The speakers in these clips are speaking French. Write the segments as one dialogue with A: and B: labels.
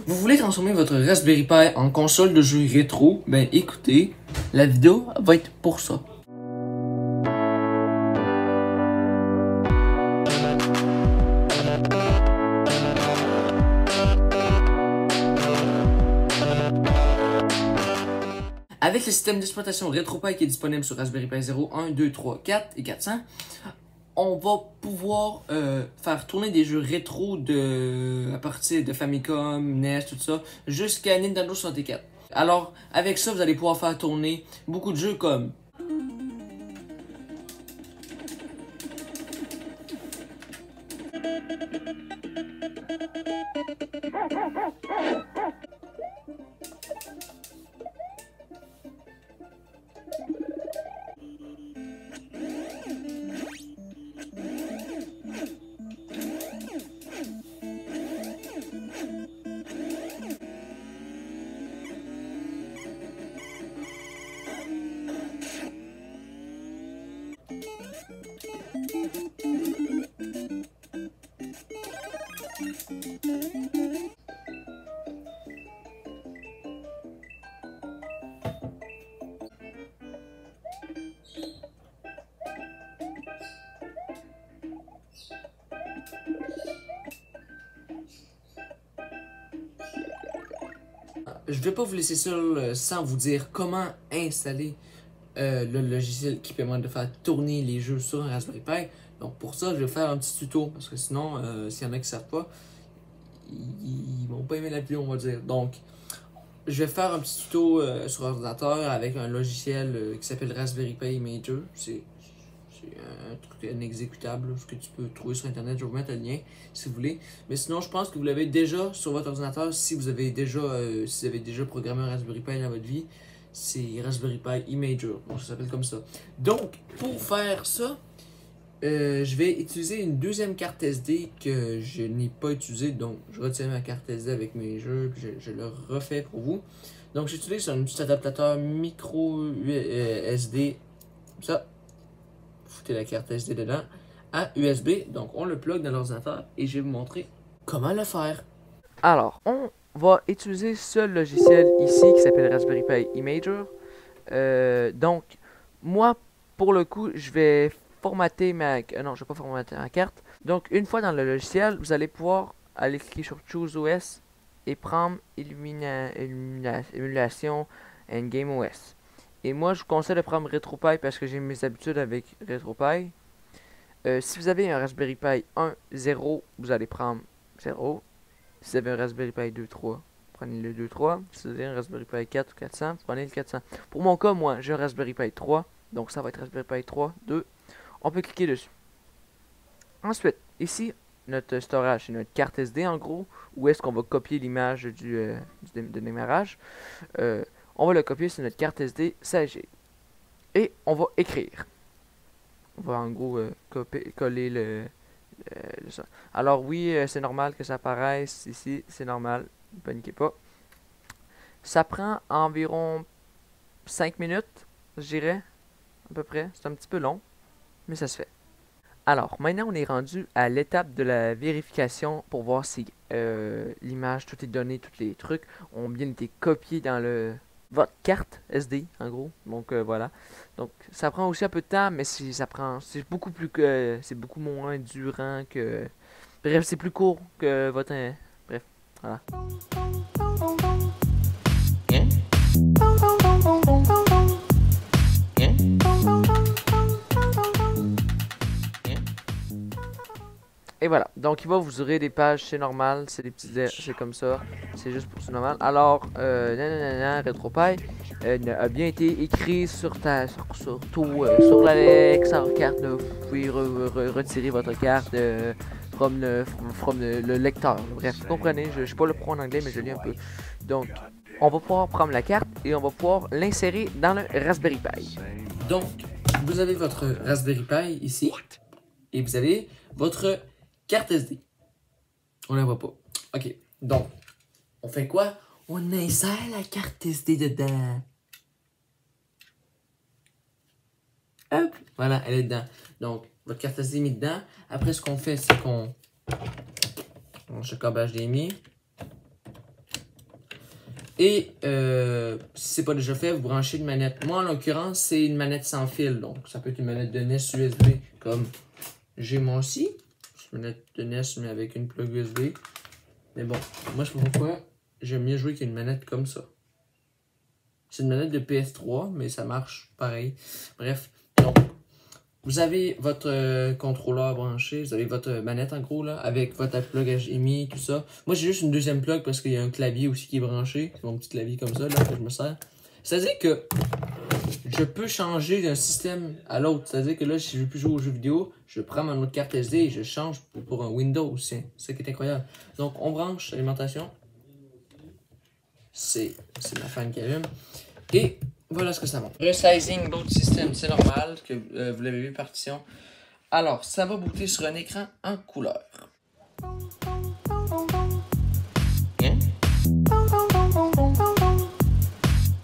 A: Vous voulez transformer votre Raspberry Pi en console de jeux rétro? Ben écoutez, la vidéo va être pour ça. Avec le système d'exploitation RetroPie qui est disponible sur Raspberry Pi 0, 1, 2, 3, 4 et 400, on va pouvoir faire tourner des jeux rétro à partir de Famicom, NES, tout ça, jusqu'à Nintendo 64. Alors, avec ça, vous allez pouvoir faire tourner beaucoup de jeux comme je vais pas vous laisser seul sans vous dire comment installer le logiciel qui permet de faire tourner les jeux sur un Raspberry Pi. Donc pour ça, je vais faire un petit tuto parce que sinon, s'il y en a qui savent pas, ils vont pas aimer la vidéo, on va dire. Donc, je vais faire un petit tuto sur ordinateur avec un logiciel qui s'appelle Raspberry Pi Imager. C'est un truc, un exécutable ce que tu peux trouver sur internet. Je vais vous mettre le lien si vous voulez. Mais sinon, je pense que vous l'avez déjà sur votre ordinateur si vous avez déjà programmé un Raspberry Pi dans votre vie. C'est Raspberry Pi Imager. Bon, ça s'appelle comme ça. Donc, pour faire ça, je vais utiliser une deuxième carte SD que je n'ai pas utilisée. Donc, je retire ma carte SD avec mes jeux puis je le refais pour vous. Donc, j'utilise un petit adaptateur micro SD. Comme ça. Foutez la carte SD dedans à USB. Donc, on le plug dans l'ordinateur et je vais vous montrer comment le faire. Alors, on va utiliser ce logiciel ici qui s'appelle Raspberry Pi Imager. Donc, moi, pour le coup, je vais formater ma... non, je ne vais pas formater ma carte. Donc, une fois dans le logiciel, vous allez pouvoir aller cliquer sur Choose OS et prendre Émulation and Game OS. Et moi, je vous conseille de prendre RetroPie parce que j'ai mes habitudes avec RetroPie. Si vous avez un Raspberry Pi 1, 0, vous allez prendre 0. Si vous avez un Raspberry Pi 2, 3, prenez le 2, 3. Si vous avez un Raspberry Pi 4 ou 400, prenez le 400. Pour mon cas, moi, j'ai un Raspberry Pi 3. Donc, ça va être Raspberry Pi 3, 2. On peut cliquer dessus. Ensuite, ici, notre storage, c'est notre carte SD en gros. Où est-ce qu'on va copier l'image du démarrage. On va le copier sur notre carte SD 16G. Et on va écrire. On va en gros coller le ça. Alors oui, c'est normal que ça apparaisse ici. C'est normal. Ne paniquez pas. Ça prend environ 5 minutes, je dirais. À peu près. C'est un petit peu long. Mais ça se fait. Alors, maintenant, on est rendu à l'étape de la vérification pour voir si l'image, toutes les données, tous les trucs ont bien été copiés dans votre carte SD, en gros. Donc, voilà. Donc, ça prend aussi un peu de temps, mais c'est beaucoup moins durant que... Bref, c'est plus court que votre... Bref, voilà.
B: Et voilà, donc il va vous ouvrir des pages, c'est normal, c'est des petites, c'est comme ça, c'est juste pour c'est normal. Alors, nanana, RetroPie a bien été écrit sur tout, sur la carte, là, vous pouvez retirer votre carte from le lecteur. Bref, vous comprenez, je suis pas le pro en anglais, mais je lis un peu. Donc, on va pouvoir prendre la carte et on va pouvoir l'insérer dans le Raspberry Pi.
A: Donc, vous avez votre Raspberry Pi ici, et vous avez votre carte SD. On la voit pas. Ok, donc, on fait quoi? On insère la carte SD dedans. Hop, voilà, elle est dedans. Donc, votre carte SD est mise dedans. Après, ce qu'on fait, c'est qu'on... Ce câblage est mis. Et si c'est pas déjà fait, vous branchez une manette. Moi, en l'occurrence, c'est une manette sans fil. Donc, ça peut être une manette de NES USB, comme j'ai moi aussi. C'est une manette de NES, mais avec une plug USB. Mais bon, moi, je sais pas pourquoi j'aime mieux jouer qu'une manette comme ça. C'est une manette de PS3, mais ça marche pareil. Bref, donc, vous avez votre contrôleur branché, vous avez votre manette en gros là, avec votre plug HDMI, tout ça. Moi j'ai juste une deuxième plug parce qu'il y a un clavier aussi qui est branché. C'est mon petit clavier comme ça là que je me sers. C'est-à-dire que je peux changer d'un système à l'autre. C'est-à-dire que là, si je veux plus jouer aux jeux vidéo, je prends mon autre carte SD et je change pour un Windows. C'est ça qui est incroyable. Donc on branche l'alimentation. C'est ma fan qui allume. Et voilà ce que ça montre. Resizing d'autres systèmes, c'est normal que vous l'avez vu partition. Alors, ça va booter sur un écran en couleur. Hein?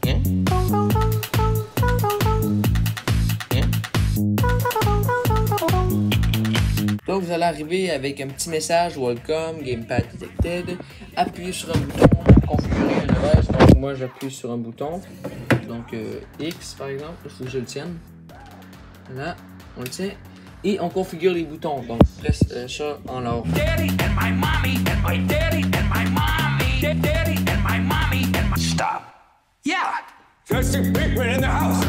A: Hein? Hein? Donc, vous allez arriver avec un petit message Welcome, Gamepad Detected. Appuyez sur un bouton pour configurer le device. Donc, moi, j'appuie sur un bouton. Donc, X par exemple, il faut que je le tienne. Voilà, on le tient. Et on configure les boutons. Donc, presse ça en l'ordre.
C: Stop. Yeah. There's some big men in the house.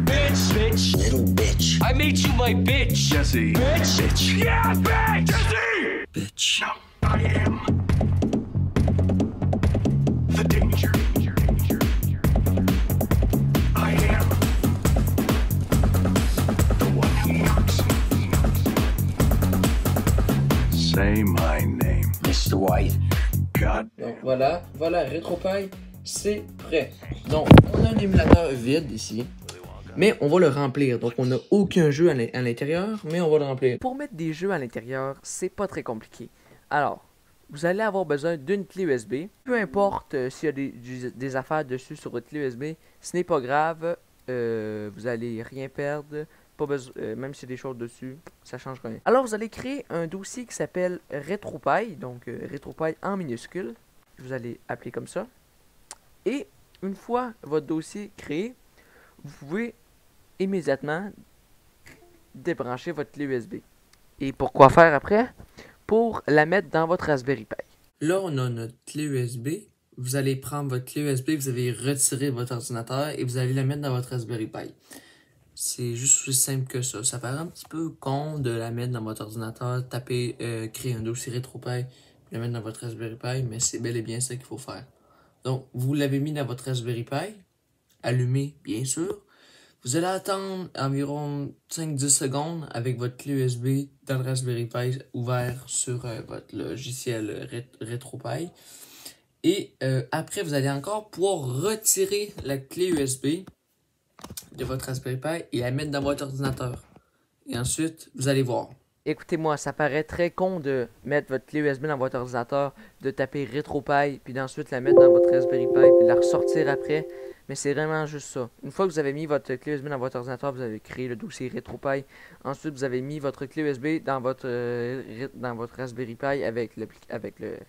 C: Bitch. Little bitch. I made you my bitch. Jesse. Bitch. Yeah, bitch. Jesse. Bitch. No, I am the danger. I am the one who knocks. Say my name, Mr. White. God.
A: Donc voilà, RetroPie, c'est prêt. Donc, on a un émulateur vide ici. Mais on va le remplir. Donc, on n'a aucun jeu à l'intérieur, mais on va le remplir.
B: Pour mettre des jeux à l'intérieur, c'est pas très compliqué. Alors, vous allez avoir besoin d'une clé USB. Peu importe s'il y a des affaires dessus sur votre clé USB, ce n'est pas grave. Vous allez rien perdre. Pas même s'il y a des choses dessus, ça change rien. Alors, vous allez créer un dossier qui s'appelle RetroPie. Donc, RetroPie en minuscule. Vous allez appeler comme ça. Et une fois votre dossier créé, vous pouvez immédiatement débrancher votre clé USB. Et pour quoi faire après? Pour la mettre dans votre Raspberry Pi.
A: Là, on a notre clé USB. Vous allez prendre votre clé USB, vous allez retirer votre ordinateur et vous allez la mettre dans votre Raspberry Pi. C'est juste aussi simple que ça. Ça paraît un petit peu con de la mettre dans votre ordinateur, taper, créer un dossier RetroPie, la mettre dans votre Raspberry Pi, mais c'est bel et bien ça qu'il faut faire. Donc, vous l'avez mis dans votre Raspberry Pi, allumé bien sûr. Vous allez attendre environ 5-10 secondes avec votre clé USB dans le Raspberry Pi ouvert sur votre logiciel RetroPie. Et après, vous allez encore pouvoir retirer la clé USB de votre Raspberry Pi et la mettre dans votre ordinateur. Et ensuite, vous allez voir.
B: Écoutez-moi, ça paraît très con de mettre votre clé USB dans votre ordinateur, de taper RetroPie, puis d'ensuite la mettre dans votre Raspberry Pi, puis de la ressortir après. Mais c'est vraiment juste ça. Une fois que vous avez mis votre clé USB dans votre ordinateur, vous avez créé le dossier RetroPie. Ensuite, vous avez mis votre clé USB dans votre Raspberry Pi avec le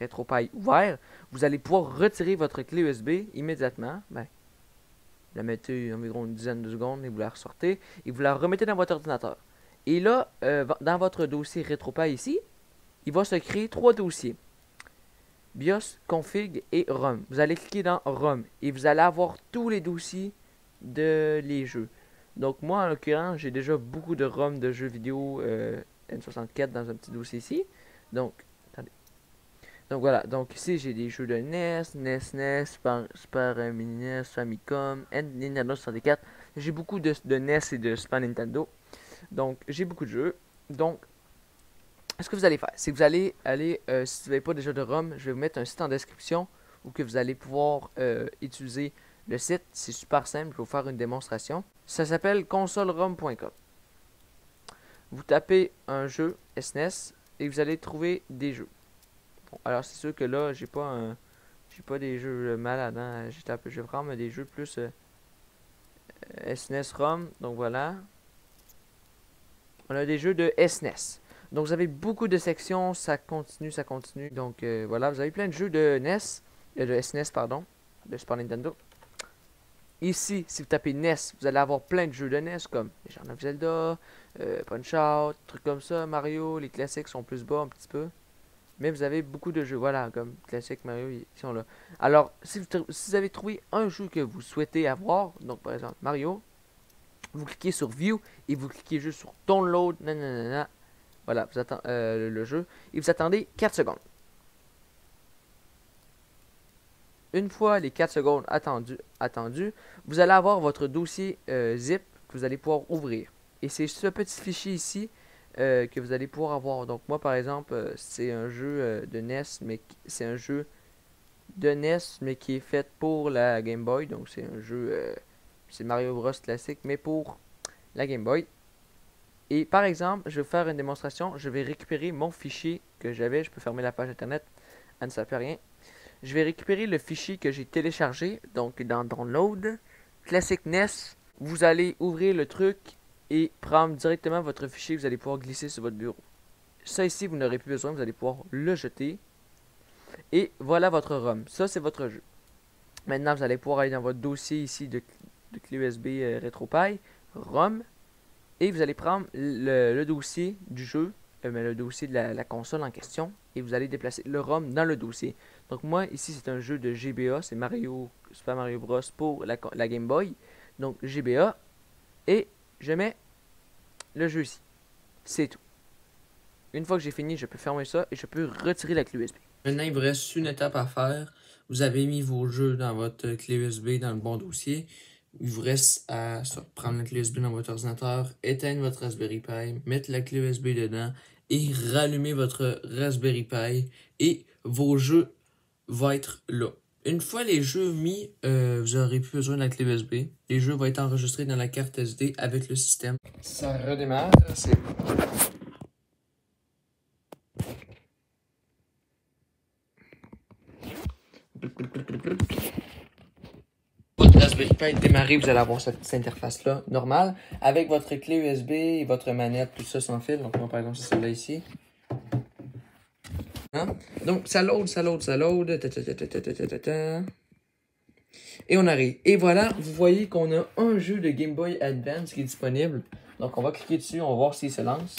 B: RetroPie ouvert. Vous allez pouvoir retirer votre clé USB immédiatement. Ben, vous la mettez environ une dizaine de secondes et vous la ressortez. Et vous la remettez dans votre ordinateur. Et là, dans votre dossier RetroPie ici, il va se créer 3 dossiers. BIOS, config et ROM. Vous allez cliquer dans ROM et vous allez avoir tous les dossiers de les jeux. Donc moi, en l'occurrence, j'ai déjà beaucoup de ROM de jeux vidéo N64 dans un petit dossier ici. Donc, attendez. Donc voilà, donc ici j'ai des jeux de NES, Super Mini NES, Famicom, Nintendo 64. J'ai beaucoup de NES et de Super Nintendo. Donc j'ai beaucoup de jeux. Donc, ce que vous allez faire, c'est que vous allez aller, si vous n'avez pas déjà de ROM, je vais vous mettre un site en description où que vous allez pouvoir utiliser le site. C'est super simple, je vais vous faire une démonstration. Ça s'appelle consolerom.com. Vous tapez un jeu SNES et vous allez trouver des jeux. Bon, alors c'est sûr que là, j'ai pas des jeux malades, hein. J'ai vraiment des jeux plus SNES ROM. Donc voilà. On a des jeux de SNES. Donc vous avez beaucoup de sections, ça continue. Donc voilà, vous avez plein de jeux de NES, de SNES pardon, de Super Nintendo. Ici, si vous tapez NES, vous allez avoir plein de jeux de NES comme Legend of Zelda, Punch-Out, trucs comme ça, Mario, les classiques sont plus bas un petit peu. Mais vous avez beaucoup de jeux, voilà, comme classique Mario, ils sont là. Alors, si vous avez trouvé un jeu que vous souhaitez avoir, donc par exemple Mario, vous cliquez sur View et vous cliquez juste sur Download, nanana. Voilà, vous attendez le jeu et vous attendez 4 secondes. Une fois les 4 secondes attendues, vous allez avoir votre dossier zip que vous allez pouvoir ouvrir. Et c'est ce petit fichier ici que vous allez pouvoir avoir. Donc moi par exemple, c'est un jeu de NES, mais c'est un jeu de NES, mais qui est fait pour la Game Boy. Donc c'est un jeu, c'est Mario Bros classique, mais pour la Game Boy. Et par exemple, je vais faire une démonstration. Je vais récupérer mon fichier que j'avais. Je peux fermer la page internet. Ça ne sert à rien. Je vais récupérer le fichier que j'ai téléchargé. Donc dans Download, Classic NES. Vous allez ouvrir le truc et prendre directement votre fichier que vous allez pouvoir glisser sur votre bureau. Ça ici, vous n'aurez plus besoin. Vous allez pouvoir le jeter. Et voilà votre ROM. Ça, c'est votre jeu. Maintenant, vous allez pouvoir aller dans votre dossier ici de clé USB RetroPie, ROM. Et vous allez prendre le dossier du jeu, mais le dossier de la console en question, et vous allez déplacer le ROM dans le dossier. Donc moi, ici, c'est un jeu de GBA, c'est Super Mario Bros. Pour la Game Boy. Donc GBA, et je mets le jeu ici. C'est tout. Une fois que j'ai fini, je peux fermer ça et je peux retirer la clé USB.
A: Maintenant, il vous reste une étape à faire. Vous avez mis vos jeux dans votre clé USB dans le bon dossier. Il vous reste à prendre la clé USB dans votre ordinateur, éteindre votre Raspberry Pi, mettre la clé USB dedans et rallumer votre Raspberry Pi et vos jeux vont être là. Une fois les jeux mis, vous n'aurez plus besoin de la clé USB. Les jeux vont être enregistrés dans la carte SD avec le système. Ça redémarre, c'est... Votre Raspberry Pi est démarré, vous allez avoir cette petite interface-là, normale, avec votre clé USB et votre manette, tout ça sans fil. Donc moi, par exemple, c'est celle-là ici. Hein? Donc, ça load. Et on arrive. Et voilà, vous voyez qu'on a un jeu de Game Boy Advance qui est disponible. Donc, on va cliquer dessus, on va voir s'il se lance.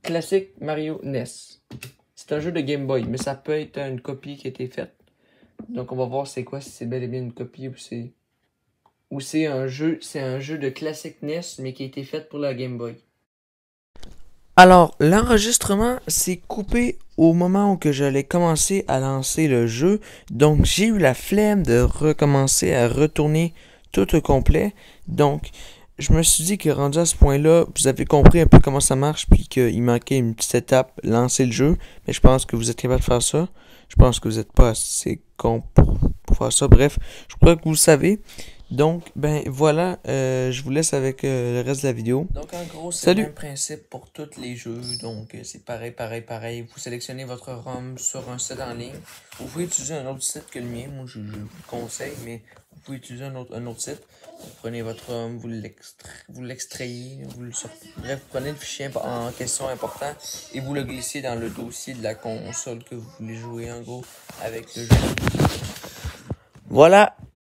A: Classic Mario NES. C'est un jeu de Game Boy, mais ça peut être une copie qui a été faite. Donc on va voir c'est quoi, si c'est bel et bien une copie ou c'est un jeu de Classic NES mais qui a été fait pour la Game Boy. Alors, l'enregistrement s'est coupé au moment où que j'allais commencer à lancer le jeu. Donc j'ai eu la flemme de recommencer à retourner tout au complet. Donc je me suis dit que rendu à ce point-là, vous avez compris un peu comment ça marche, puis qu'il manquait une petite étape, lancer le jeu. Mais je pense que vous êtes capable de faire ça. Je pense que vous n'êtes pas assez con pour faire ça. Bref, je crois que vous le savez. Donc, ben voilà, je vous laisse avec le reste de la vidéo. Donc en gros, c'est le même principe pour tous les jeux. Donc c'est pareil. Vous sélectionnez votre ROM sur un site en ligne. Vous pouvez utiliser un autre site que le mien. Moi, je vous le conseille, mais vous pouvez utiliser un autre site. Vous prenez votre ROM, vous l'extrayez, vous le sortez. Bref, vous prenez le fichier en question important et vous le glissez dans le dossier de la console que vous voulez jouer en gros avec le jeu. Voilà,